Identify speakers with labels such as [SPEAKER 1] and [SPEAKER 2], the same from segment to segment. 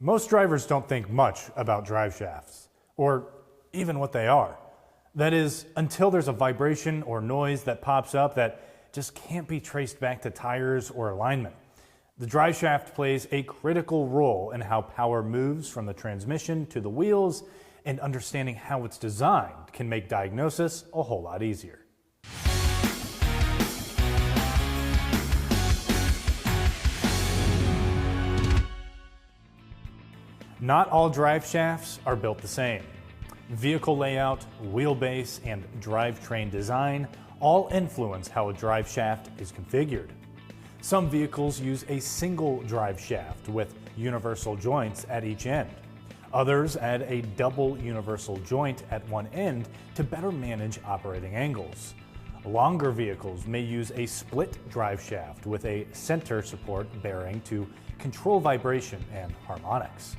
[SPEAKER 1] Most drivers don't think much about drive shafts, or even what they are. That is, until there's a vibration or noise that pops up that just can't be traced back to tires or alignment. The drive shaft plays a critical role in how power moves from the transmission to the wheels, and understanding how it's designed can make diagnosis a whole lot easier. Not all drive shafts are built the same. Vehicle layout, wheelbase, and drivetrain design all influence how a drive shaft is configured. Some vehicles use a single drive shaft with universal joints at each end. Others add a double universal joint at one end to better manage operating angles. Longer vehicles may use a split drive shaft with a center support bearing to control vibration and harmonics.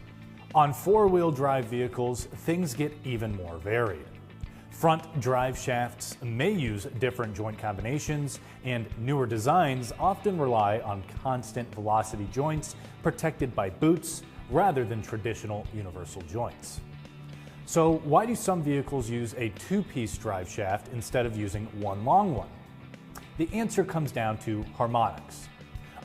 [SPEAKER 1] On four-wheel drive vehicles, things get even more varied. Front drive shafts may use different joint combinations, and newer designs often rely on constant velocity joints protected by boots rather than traditional universal joints. So why do some vehicles use a two-piece drive shaft instead of using one long one? The answer comes down to harmonics.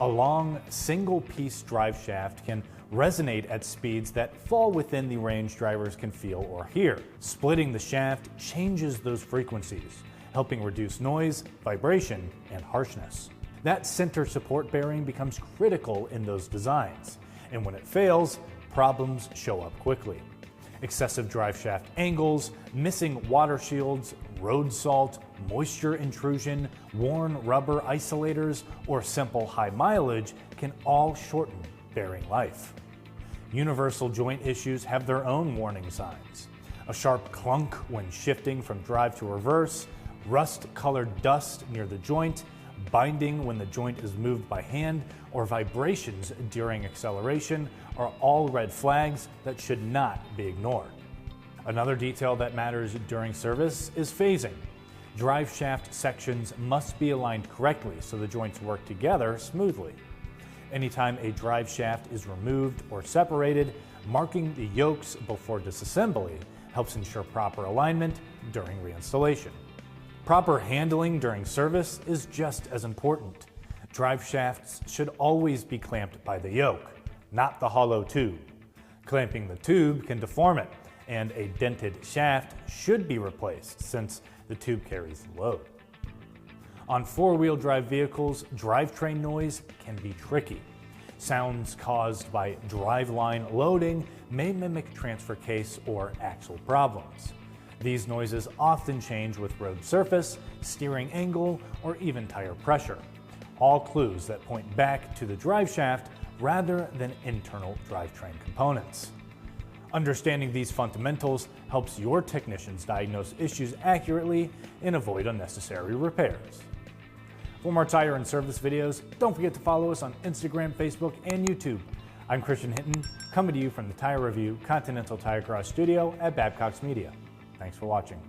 [SPEAKER 1] A long, single-piece drive shaft can resonate at speeds that fall within the range drivers can feel or hear. Splitting the shaft changes those frequencies, helping reduce noise, vibration, and harshness. That center support bearing becomes critical in those designs, and when it fails, problems show up quickly. Excessive drive shaft angles, missing water shields, road salt, moisture intrusion, worn rubber isolators, or simple high mileage can all shorten bearing life. Universal joint issues have their own warning signs. A sharp clunk when shifting from drive to reverse, rust-colored dust near the joint, binding when the joint is moved by hand, or vibrations during acceleration are all red flags that should not be ignored. Another detail that matters during service is phasing. Drive shaft sections must be aligned correctly so the joints work together smoothly. Anytime a drive shaft is removed or separated, marking the yokes before disassembly helps ensure proper alignment during reinstallation. Proper handling during service is just as important. Drive shafts should always be clamped by the yoke, not the hollow tube. Clamping the tube can deform it, and a dented shaft should be replaced since the tube carries the load. On four-wheel drive vehicles, drivetrain noise can be tricky. Sounds caused by driveline loading may mimic transfer case or axle problems. These noises often change with road surface, steering angle, or even tire pressure. All clues that point back to the drive shaft rather than internal drivetrain components. Understanding these fundamentals helps your technicians diagnose issues accurately and avoid unnecessary repairs. For more tire and service videos, don't forget to follow us on Instagram, Facebook, and YouTube. I'm Christian Hinton, coming to you from the Tire Review Continental Tire Cross Studio at Babcock's Media. Thanks for watching.